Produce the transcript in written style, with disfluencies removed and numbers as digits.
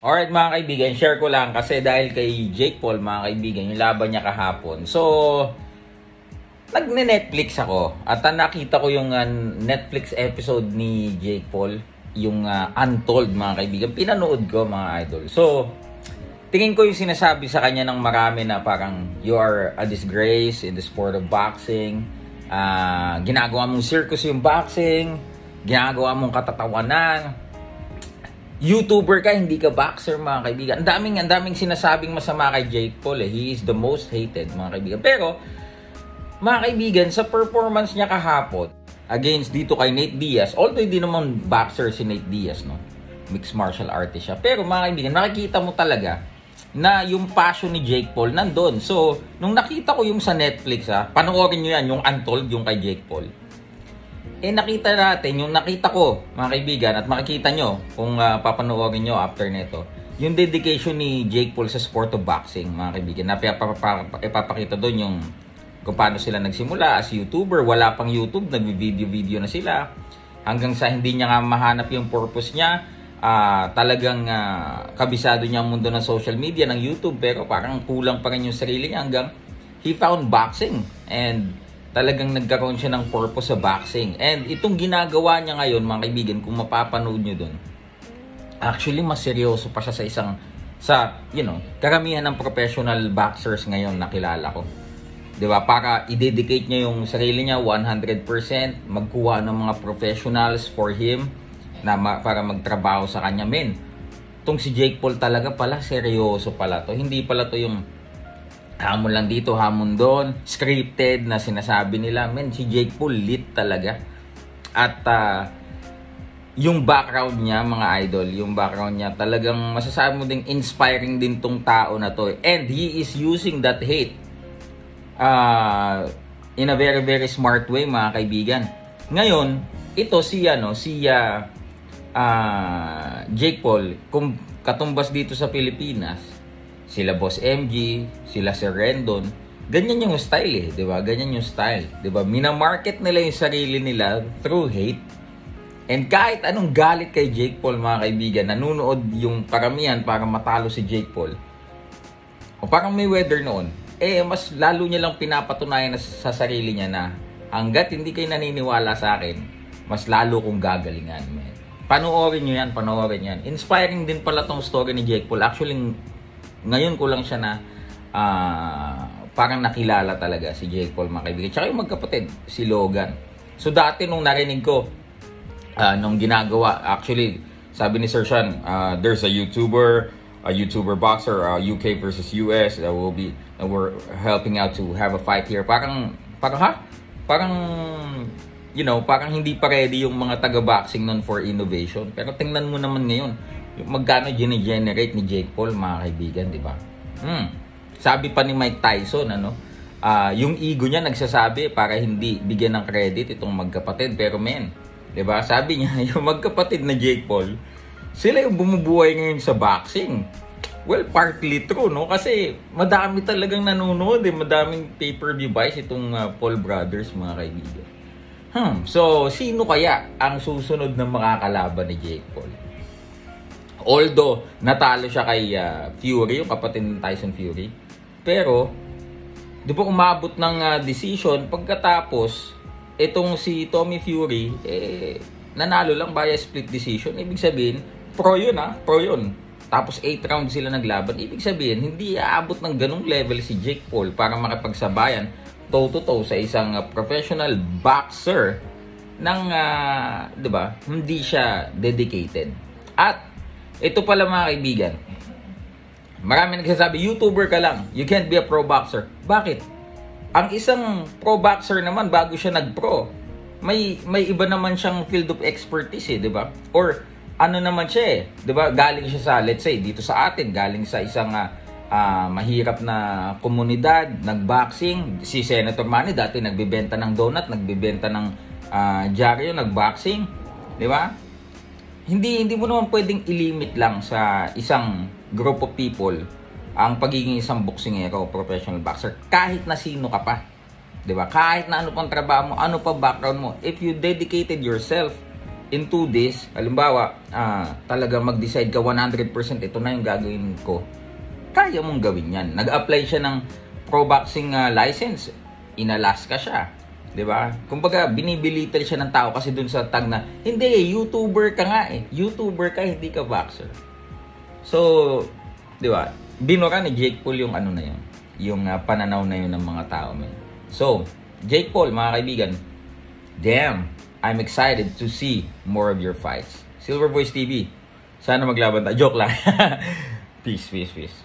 Alright mga kaibigan, share ko lang kasi dahil kay Jake Paul mga kaibigan, yung laban niya kahapon. So, nagne-Netflix ako at nakita ko yung Netflix episode ni Jake Paul, yung Untold mga kaibigan. Pinanood ko mga idol. So, tingin ko yung sinasabi sa kanya ng marami na parang you are a disgrace in the sport of boxing. Ginagawa mong circus yung boxing, ginagawa mong katatawanan. YouTuber ka, hindi ka boxer mga kaibigan. Ang daming sinasabing masama kay Jake Paul eh. He is the most hated mga kaibigan. Pero mga kaibigan, sa performance niya kahapon against dito kay Nate Diaz, although hindi naman boxer si Nate Diaz, no? Mixed martial artist siya. Pero mga kaibigan, nakikita mo talaga na yung passion ni Jake Paul nandun. So, nung nakita ko yung sa Netflix, panoorin nyo yan, yung Untold, yung kay Jake Paul. Nakita natin, yung nakita ko, mga kaibigan, at makikita nyo kung papanoorin nyo after neto, yung dedication ni Jake Paul sa sport of boxing, mga kaibigan, na ipapakita doon yung kung paano sila nagsimula as YouTuber. Wala pang YouTube, nag-video na sila. Hanggang sa hindi niya nga mahanap yung purpose niya, talagang kabisado niya ang mundo ng social media, ng YouTube, pero parang kulang pa rin yung sarili niya hanggang he found boxing. And talagang nagkaroon siya ng purpose sa boxing. And itong ginagawa niya ngayon, mga kaibigan, kung mapapanood nyo dun, actually, mas seryoso pa siya karamihan ng professional boxers ngayon na kilala ko. Diba? Para i-dedicate niya yung sarili niya 100%, magkuha ng mga professionals for him para magtrabaho sa kanya. Itong si Jake Paul talaga pala, seryoso pala to. Hindi pala to yung hamon lang dito, hamon doon, scripted na sinasabi nila. Si Jake Paul lit talaga. At yung background niya, mga idol, yung background niya, talagang masasabi mo ding inspiring din tong tao na to. And he is using that hate in a very, very smart way, mga kaibigan. Ngayon, ito Jake Paul, kung katumbas dito sa Pilipinas, sila Boss MG, sila Sir Rendon, ganyan yung style di ba? Ganyan yung style, di ba? Minamarket nila yung sarili nila through hate. And kahit anong galit kay Jake Paul, mga kaibigan, nanunood yung karamihan para matalo si Jake Paul. O parang Mayweather noon, mas lalo niya lang pinapatunayan sa sarili niya na hanggat hindi kayo naniniwala sa akin, mas lalo kong gagalingan, man. Panoorin nyo yan, panoorin yan. Inspiring din pala tong story ni Jake Paul. Actually, ngayon ko lang siya na parang nakilala talaga si Jake Paul, mga kaibigan. Tsaka yung magkapatid, si Logan. So dati nung narinig ko, nung ginagawa, actually, sabi ni Sir Sean, there's a YouTuber boxer, UK versus US, that we're helping out to have a fight here. Parang hindi pa ready yung mga taga-boxing nun for innovation. Pero tingnan mo naman ngayon, magkano generate ni Jake Paul, mga kaibigan, di ba? Sabi pa ni Mike Tyson, yung ego niya nagsasabi para hindi bigyan ng credit itong magkapatid. Pero di ba? Sabi niya, yung magkapatid na Jake Paul, sila yung bumubuhay ngayon sa boxing. Well, partly true, no? Kasi madami talagang nanonood, madaming pay-per-view buys itong Paul Brothers, mga kaibigan. So, sino kaya ang susunod na makakalaban ni Jake Paul? Although, natalo siya kay Fury, yung kapatid ng Tyson Fury. Pero, di ba umabot ng decision, pagkatapos, itong si Tommy Fury, nanalo lang via split decision. Ibig sabihin, pro yun. Tapos 8 rounds sila naglaban. Ibig sabihin, hindi aabot ng ganung level si Jake Paul para makapagsabayan toe-to-toe sa isang professional boxer ng, di ba, hindi siya dedicated. At ito pala, mga kaibigan, marami nagsasabi, YouTuber ka lang, you can't be a pro boxer. Bakit? Ang isang pro boxer naman, bago siya nag-pro, may iba naman siyang field of expertise, di ba? Or ano naman siya, di ba? Galing siya sa, let's say, dito sa atin, galing sa isang mahirap na komunidad, nag-boxing. Si Senator Manny dati nagbebenta ng donut, nagbebenta ng dyaryo, nag-boxing, di ba? Hindi mo naman pwedeng ilimit lang sa isang group of people ang pagiging isang boksingero o professional boxer. Kahit na sino ka pa. Diba? Kahit na ano pang trabaho mo, ano pa background mo. If you dedicated yourself in 2 days, halimbawa, talaga mag-decide ka 100%, ito na yung gagawin ko, kaya mong gawin yan. Nag-apply siya ng pro boxing license, in-Alaska siya. 'Di ba? Kumbaga, binibilitan siya ng tao kasi dun sa tag na, hindi, YouTuber ka nga eh. YouTuber ka, hindi ka boxer. So, 'di ba? Binura ni Jake Paul yung ano na yun, yung pananaw na yun ng mga tao. Man. So, Jake Paul, mga kaibigan, damn, I'm excited to see more of your fights. Silver Voice TV, sana maglaban tayo. Joke lang. Peace, peace, peace.